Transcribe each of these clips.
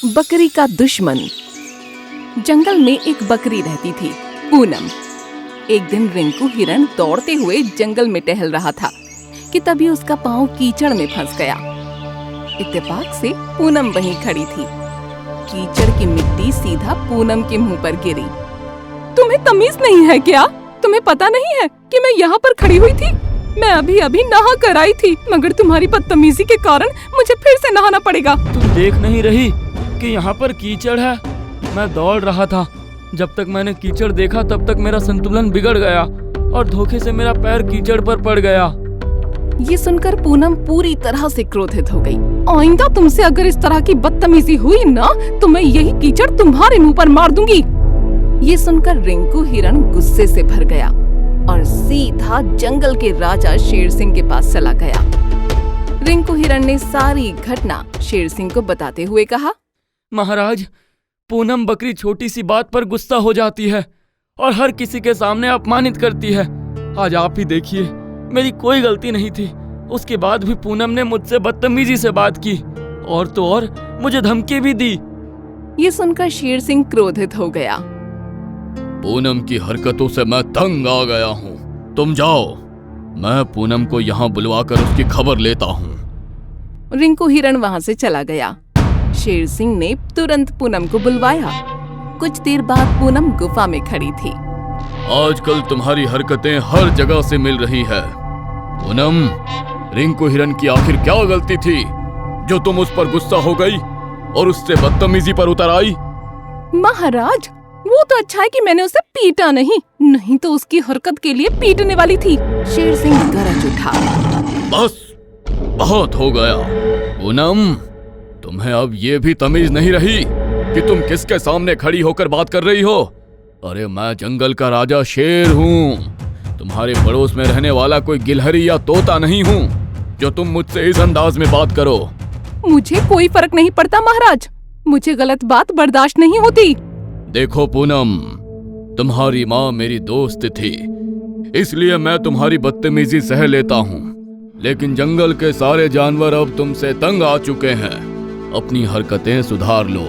बकरी का दुश्मन। जंगल में एक बकरी रहती थी, पूनम। एक दिन रिंकू हिरण दौड़ते हुए जंगल में टहल रहा था कि तभी उसका पांव कीचड़ में फंस गया। इत्तेफाक से पूनम वहीं खड़ी थी। कीचड़ की मिट्टी सीधा पूनम के मुंह पर गिरी। तुम्हें तमीज नहीं है क्या? तुम्हें पता नहीं है कि मैं यहाँ पर खड़ी हुई थी? मैं अभी अभी नहा कर आई थी, मगर तुम्हारी बदतमीजी के कारण मुझे फिर से नहाना पड़ेगा। तुम देख नहीं रही कि यहाँ पर कीचड़ है? मैं दौड़ रहा था, जब तक मैंने कीचड़ देखा तब तक मेरा संतुलन बिगड़ गया और धोखे से मेरा पैर कीचड़ पर पड़ गया। ये सुनकर पूनम पूरी तरह से क्रोधित हो गई। आइंदा तुमसे अगर इस तरह की बदतमीजी हुई ना, तो मैं यही कीचड़ तुम्हारे मुंह पर मार दूंगी। ये सुनकर रिंकू हिरण गुस्से से भर गया और सीधा जंगल के राजा शेर सिंह के पास चला गया। रिंकू हिरण ने सारी घटना शेर सिंह को बताते हुए कहा, महाराज, पूनम बकरी छोटी सी बात पर गुस्सा हो जाती है और हर किसी के सामने अपमानित करती है। आज आप ही देखिए, मेरी कोई गलती नहीं थी, उसके बाद भी पूनम ने मुझसे बदतमीजी से बात की और तो और मुझे धमकी भी दी। ये सुनकर शेर सिंह क्रोधित हो गया। पूनम की हरकतों से मैं तंग आ गया हूँ। तुम जाओ, मैं पूनम को यहाँ बुलवाकर उसकी खबर लेता हूँ। रिंकू हिरण वहाँ से चला गया। शेर सिंह ने तुरंत पूनम को बुलवाया। कुछ देर बाद पूनम गुफा में खड़ी थी। आजकल तुम्हारी हरकतें हर जगह से मिल रही है। पूनम, रिंकू हिरण की आखिर क्या गलती थी जो तुम उस पर गुस्सा हो गई और उससे बदतमीजी पर उतर आई? महाराज, वो तो अच्छा है कि मैंने उसे पीटा नहीं तो उसकी हरकत के लिए पीटने वाली थी। शेर सिंह गरज उठा। बस, बहुत हो गया। पूनम, तुम्हें अब ये भी तमीज नहीं रही कि तुम किसके सामने खड़ी होकर बात कर रही हो? अरे मैं जंगल का राजा शेर हूँ, तुम्हारे पड़ोस में रहने वाला कोई गिलहरी या तोता नहीं हूँ जो तुम मुझसे इस अंदाज में बात करो। मुझे कोई फर्क नहीं पड़ता महाराज, मुझे गलत बात बर्दाश्त नहीं होती। देखो पूनम, तुम्हारी माँ मेरी दोस्त थी, इसलिए मैं तुम्हारी बदतमीजी सह लेता हूँ, लेकिन जंगल के सारे जानवर अब तुमसे तंग आ चुके हैं। अपनी हरकतें सुधार लो,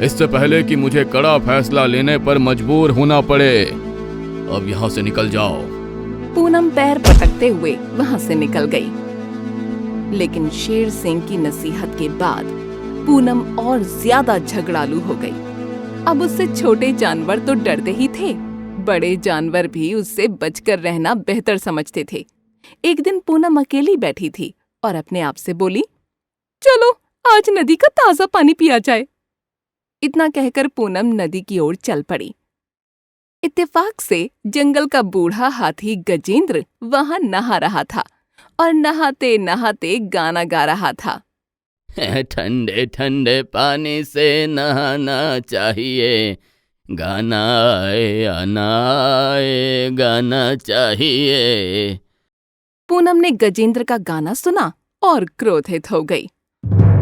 इससे पहले कि मुझे कड़ा फैसला लेने पर मजबूर होना पड़े। अब यहाँ से निकल जाओ। पूनम पैर पटकते हुए वहाँ से निकल गई। लेकिन शेर सिंह की नसीहत के बाद पूनम और ज्यादा झगड़ालू हो गई। अब उससे छोटे जानवर तो डरते ही थे, बड़े जानवर भी उससे बचकर रहना बेहतर समझते थे। एक दिन पूनम अकेली बैठी थी और अपने आप से बोली, चलो आज नदी का ताजा पानी पिया जाए। इतना कहकर पूनम नदी की ओर चल पड़ी। इत्तेफाक से जंगल का बूढ़ा हाथी गजेंद्र वहां नहा रहा था और नहाते नहाते गाना गा रहा था। ठंडे ठंडे पानी से नहाना चाहिए, गाना आए अनाए गाना चाहिए। पूनम ने गजेंद्र का गाना सुना और क्रोधित हो गई।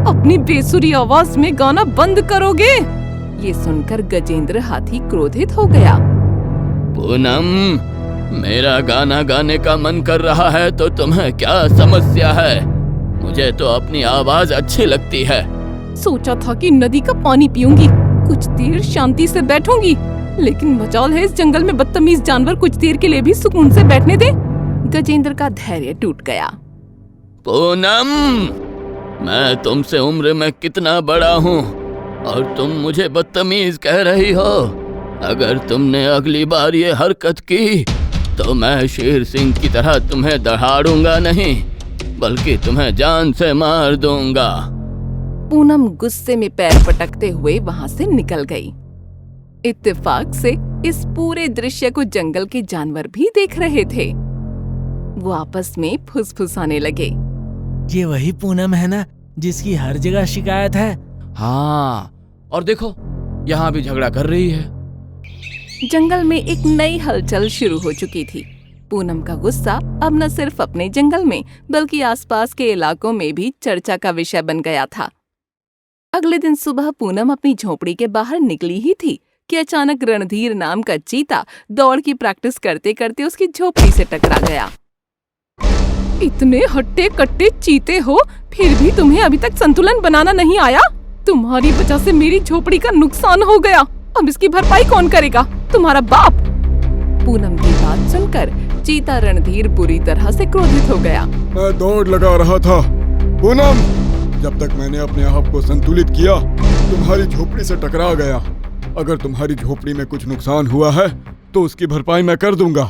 अपनी बेसुरी आवाज में गाना बंद करोगे? ये सुनकर गजेंद्र हाथी क्रोधित हो गया। पूनम, मेरा गाना गाने का मन कर रहा है तो तुम्हें क्या समस्या है? मुझे तो अपनी आवाज अच्छी लगती है। सोचा था कि नदी का पानी पीऊंगी, कुछ देर शांति से बैठूंगी, लेकिन मजाल है इस जंगल में बदतमीज जानवर कुछ देर के लिए भी सुकून से बैठने दे। गजेंद्र का धैर्य टूट गया। पूनम, मैं तुमसे उम्र में कितना बड़ा हूँ और तुम मुझे बदतमीज कह रही हो। अगर तुमने अगली बार ये हरकत की तो मैं शेर सिंह की तरह तुम्हें दहाड़ूंगा नहीं, बल्कि तुम्हें जान से मार दूंगा। पूनम गुस्से में पैर पटकते हुए वहाँ से निकल गई। इत्तेफाक से इस पूरे दृश्य को जंगल के जानवर भी देख रहे थे। वो आपस में फुसफुसाने लगे। ये वही पूनम है ना जिसकी हर जगह शिकायत है? हाँ, और देखो यहाँ भी झगड़ा कर रही है। जंगल में एक नई हलचल शुरू हो चुकी थी। पूनम का गुस्सा अब न सिर्फ अपने जंगल में बल्कि आसपास के इलाकों में भी चर्चा का विषय बन गया था। अगले दिन सुबह पूनम अपनी झोपड़ी के बाहर निकली ही थी कि अचानक रणधीर नाम का चीता दौड़ की प्रैक्टिस करते करते उसकी झोपड़ी से टकरा गया। इतने हट्टे कट्टे चीते हो, फिर भी तुम्हें अभी तक संतुलन बनाना नहीं आया? तुम्हारी वजह से मेरी झोपड़ी का नुकसान हो गया। अब इसकी भरपाई कौन करेगा? तुम्हारा बाप। पूनम की बात सुनकर चीता रणधीर बुरी तरह से क्रोधित हो गया। मैं दौड़ लगा रहा था पूनम, जब तक मैंने अपने आप को संतुलित किया तुम्हारी झोपड़ी से टकरा गया। अगर तुम्हारी झोपड़ी में कुछ नुकसान हुआ है तो उसकी भरपाई मैं कर दूंगा।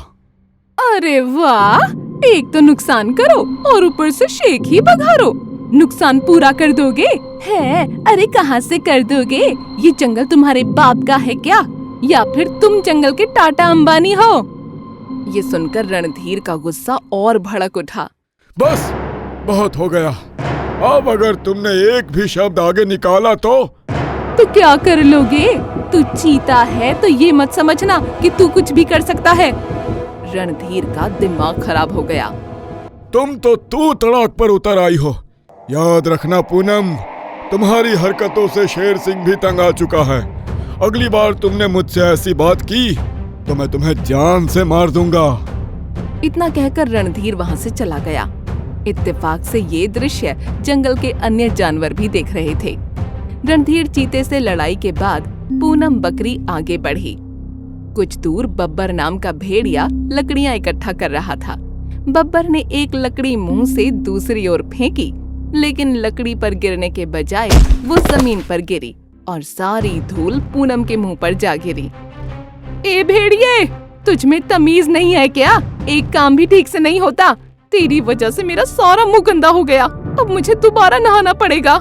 अरे वाह, एक तो नुकसान करो और ऊपर से शेख ही बघारो। नुकसान पूरा कर दोगे? है, अरे कहाँ से कर दोगे? ये जंगल तुम्हारे बाप का है क्या, या फिर तुम जंगल के टाटा अंबानी हो? ये सुनकर रणधीर का गुस्सा और भड़क उठा। बस बहुत हो गया। अब अगर तुमने एक भी शब्द आगे निकाला तो क्या कर लोगे? तू चीता है तो ये मत समझना कि तू कुछ भी कर सकता है। रणधीर का दिमाग खराब हो गया। तुम तो तू तड़ाक पर उतर आई हो। याद रखना पूनम, तुम्हारी हरकतों से शेर सिंह भी तंग आ चुका है। अगली बार तुमने मुझसे ऐसी बात की तो मैं तुम्हें जान से मार दूंगा। इतना कहकर रणधीर वहाँ से चला गया। इत्तेफाक से ये दृश्य जंगल के अन्य जानवर भी देख रहे थे। रणधीर चीते से लड़ाई के बाद पूनम बकरी आगे बढ़ी। कुछ दूर बब्बर नाम का भेड़िया लकड़ियां इकट्ठा कर रहा था। बब्बर ने एक लकड़ी मुंह से दूसरी ओर फेंकी, लेकिन लकड़ी पर गिरने के बजाय वो जमीन पर गिरी और सारी धूल पूनम के मुंह पर जा गिरी। ए भेड़िए, तुझ में तमीज नहीं है क्या? एक काम भी ठीक से नहीं होता। तेरी वजह से मेरा सारा मुंह गंदा हो गया। अब मुझे दोबारा नहाना पड़ेगा।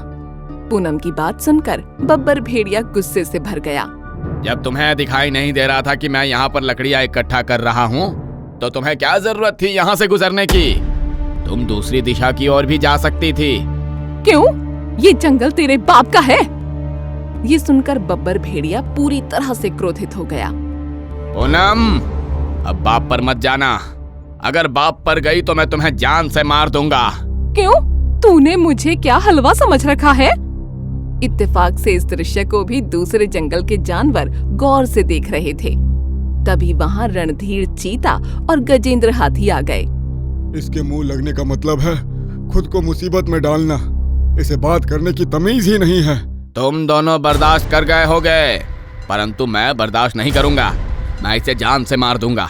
पूनम की बात सुनकर बब्बर भेड़िया गुस्से से भर गया। जब तुम्हें दिखाई नहीं दे रहा था कि मैं यहाँ पर लकड़ियाँ इकट्ठा कर रहा हूँ, तो तुम्हें क्या जरूरत थी यहाँ से गुजरने की? तुम दूसरी दिशा की ओर भी जा सकती थी। क्यों? ये जंगल तेरे बाप का है। ये सुनकर बब्बर भेड़िया पूरी तरह से क्रोधित हो गया। पूनम, अब बाप पर मत जाना। अगर बाप पर गई तो मैं तुम्हें जान से मार दूंगा। क्यों? तूने मुझे क्या हलवा समझ रखा है? इत्तेफाक से इस दृश्य को भी दूसरे जंगल के जानवर गौर से देख रहे थे। तभी वहाँ रणधीर चीता और गजेंद्र हाथी आ गए। इसके मुंह लगने का मतलब है खुद को मुसीबत में डालना। इसे बात करने की तमीज ही नहीं है। तुम दोनों बर्दाश्त कर गए होगे, परंतु मैं बर्दाश्त नहीं करूंगा। मैं इसे जान से मार दूंगा।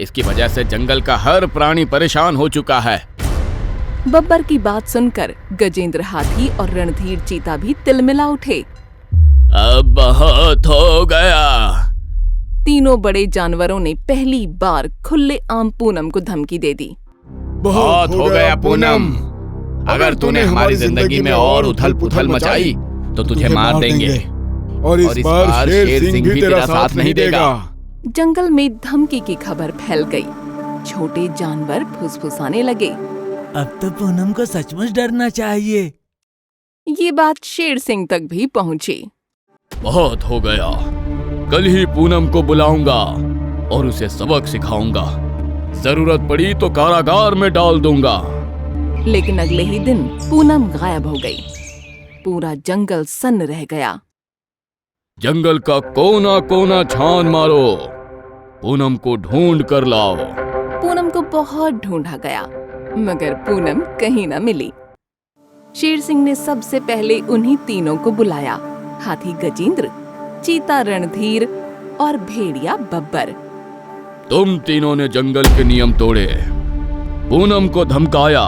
इसकी वजह से जंगल का हर प्राणी परेशान हो चुका है। बब्बर की बात सुनकर गजेंद्र हाथी और रणधीर चीता भी तिलमिला उठे। अब बहुत हो गया। तीनों बड़े जानवरों ने पहली बार खुले आम पूनम को धमकी दे दी। बहुत हो गया पूनम। अगर तूने हमारी जिंदगी में और उथल पुथल मचाई तो तुझे मार देंगे। और इस बार शेर सिंह भी तेरा साथ नहीं देगा। जंगल में धमकी की खबर फैल गई। छोटे जानवर फुसफुसाने लगे। अब तो पूनम को सचमुच डरना चाहिए। ये बात शेर सिंह तक भी पहुंची। बहुत हो गया। कल ही पूनम को बुलाऊंगा और उसे सबक सिखाऊंगा। जरूरत पड़ी तो कारागार में डाल दूंगा। लेकिन अगले ही दिन पूनम गायब हो गई। पूरा जंगल सन्न रह गया। जंगल का कोना कोना छान मारो। पूनम को ढूंढ कर लाओ। पूनम को बहुत ढूंढा गया, मगर पूनम कहीं न मिली। शेर सिंह ने सबसे पहले उन्हीं तीनों को बुलाया। हाथी गजेंद्र, चीता रणधीर और भेड़िया बब्बर। तुम तीनों ने जंगल के नियम तोड़े, पूनम को धमकाया।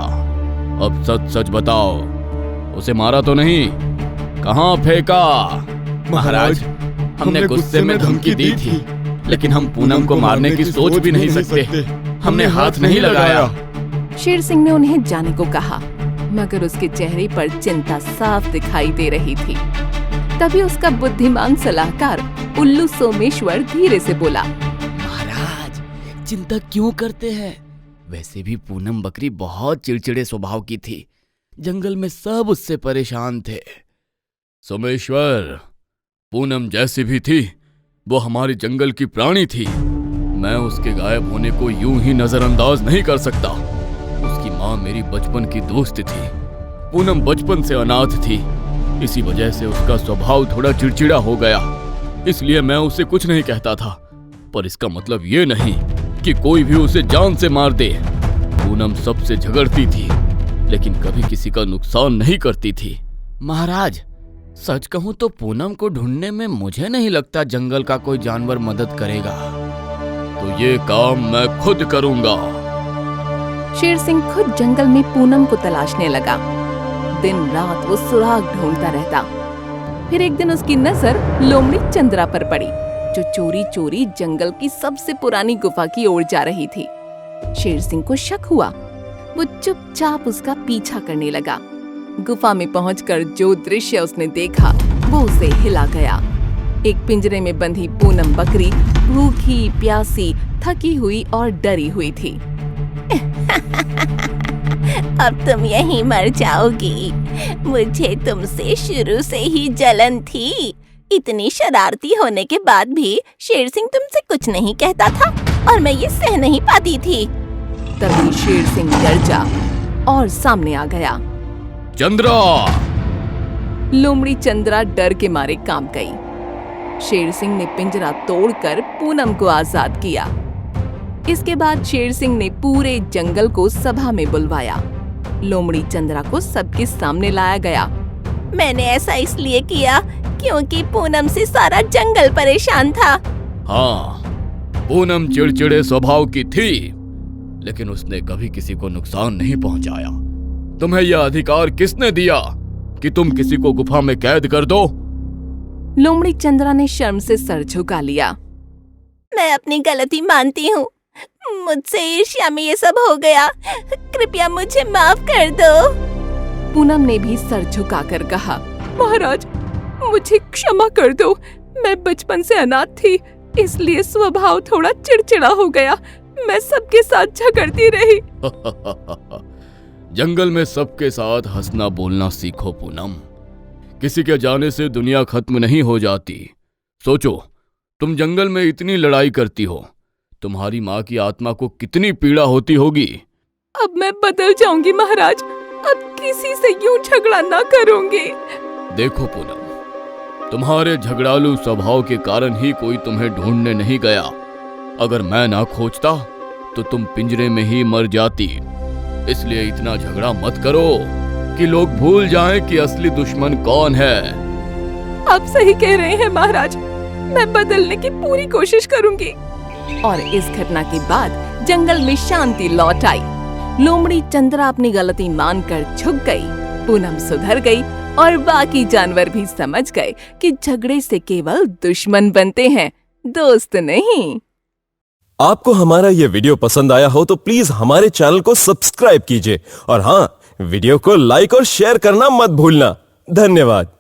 अब सच सच बताओ, उसे मारा तो नहीं? कहाँ फेंका? महाराज, हमने गुस्से में धमकी दी थी, लेकिन हम पूनम को मारने की सोच भी नहीं सकते। हमने हाथ नहीं लगाया। शेर सिंह ने उन्हें जाने को कहा, मगर उसके चेहरे पर चिंता साफ दिखाई दे रही थी। तभी उसका बुद्धिमान सलाहकार उल्लू सोमेश्वर धीरे से बोला, महाराज, चिंता क्यों करते हैं? वैसे भी पूनम बकरी बहुत चिड़चिड़े स्वभाव की थी। जंगल में सब उससे परेशान थे। सोमेश्वर, पूनम जैसी भी थी, वो हमारी जंगल की प्राणी थी। मैं उसके गायब होने को यूं ही नजरअंदाज नहीं कर सकता। उसकी माँ मेरी बचपन की दोस्त थी। पूनम बचपन से अनाथ थी, इसी वजह से उसका स्वभाव थोड़ा चिड़चिड़ा हो गया। इसलिए मैं उसे कुछ नहीं कहता था, पर इसका मतलब ये नहीं कि कोई भी उसे जान से मार दे। पूनम सबसे झगड़ती थी, लेकिन कभी किसी का नुकसान नहीं करती थी। महाराज, सच कहूं तो पूनम को ढूंढने में मुझे नहीं लगता जंगल का कोई जानवर मदद करेगा, तो ये काम मैं खुद करूंगा। शेर सिंह खुद जंगल में पूनम को तलाशने लगा। दिन रात वो सुराग ढूंढता रहता। फिर एक दिन उसकी नजर लोमड़ी चंद्रा पर पड़ी, जो चोरी चोरी जंगल की सबसे पुरानी गुफा की ओर जा रही थी। शेर सिंह को शक हुआ। वो चुपचाप उसका पीछा करने लगा। गुफा में पहुंचकर जो दृश्य उसने देखा वो उसे हिला गया। एक पिंजरे में बंधी पूनम बकरी भूखी, प्यासी, थकी हुई और डरी हुई थी। अब तुम यहीं मर जाओगी। मुझे तुमसे शुरू से ही जलन थी। इतनी शरारती होने के बाद भी शेर सिंह तुमसे कुछ नहीं कहता था और मैं ये सह नहीं पाती थी। तभी शेर सिंह गरजा और सामने आ गया। चंद्रा! लोमड़ी चंद्रा डर के मारे कांप गई। शेर सिंह ने पिंजरा तोड़कर पूनम को आजाद किया। इसके बाद शेर सिंह ने पूरे जंगल को सभा में बुलवाया। लोमड़ी चंद्रा को सबके सामने लाया गया। मैंने ऐसा इसलिए किया क्योंकि पूनम से सारा जंगल परेशान था। हाँ, पूनम चिड़चिड़े स्वभाव की थी, लेकिन उसने कभी किसी को नुकसान नहीं पहुंचाया। तुम्हें यह अधिकार किसने दिया कि तुम किसी को गुफा में कैद कर दो? लोमड़ी चंद्रा ने शर्म से सर झुका लिया। मैं अपनी गलती मानती हूँ। मुझसे ईर्ष्या में ये सब हो गया। कृपया मुझे माफ कर दो। पूनम ने भी सर झुकाकर कहा, महाराज, मुझे क्षमा कर दो। मैं बचपन से अनाथ थी, इसलिए स्वभाव थोड़ा चिड़चिड़ा हो गया। मैं सबके साथ झगड़ती रही। जंगल में सबके साथ हंसना बोलना सीखो पूनम। किसी के जाने से दुनिया खत्म नहीं हो जाती। सोचो, तुम जंगल में इतनी लड़ाई करती हो, तुम्हारी माँ की आत्मा को कितनी पीड़ा होती होगी। अब मैं बदल जाऊंगी महाराज। अब किसी से यूं झगड़ा ना करूंगी। देखो पूनम, तुम्हारे झगड़ालू स्वभाव के कारण ही कोई तुम्हें ढूंढने नहीं गया। अगर मैं ना खोजता तो तुम पिंजरे में ही मर जाती। इसलिए इतना झगड़ा मत करो कि लोग भूल जाएं कि असली दुश्मन कौन है। आप सही कह रहे हैं महाराज। मैं बदलने की पूरी कोशिश करूंगी। और इस घटना के बाद जंगल में शांति लौट आई। लोमड़ी चंद्रा अपनी गलती मानकर झुक गई। पूनम सुधर गई और बाकी जानवर भी समझ गए कि झगड़े से केवल दुश्मन बनते हैं, दोस्त नहीं। आपको हमारा ये वीडियो पसंद आया हो तो प्लीज हमारे चैनल को सब्सक्राइब कीजिए और हाँ, वीडियो को लाइक और शेयर करना मत भूलना। धन्यवाद।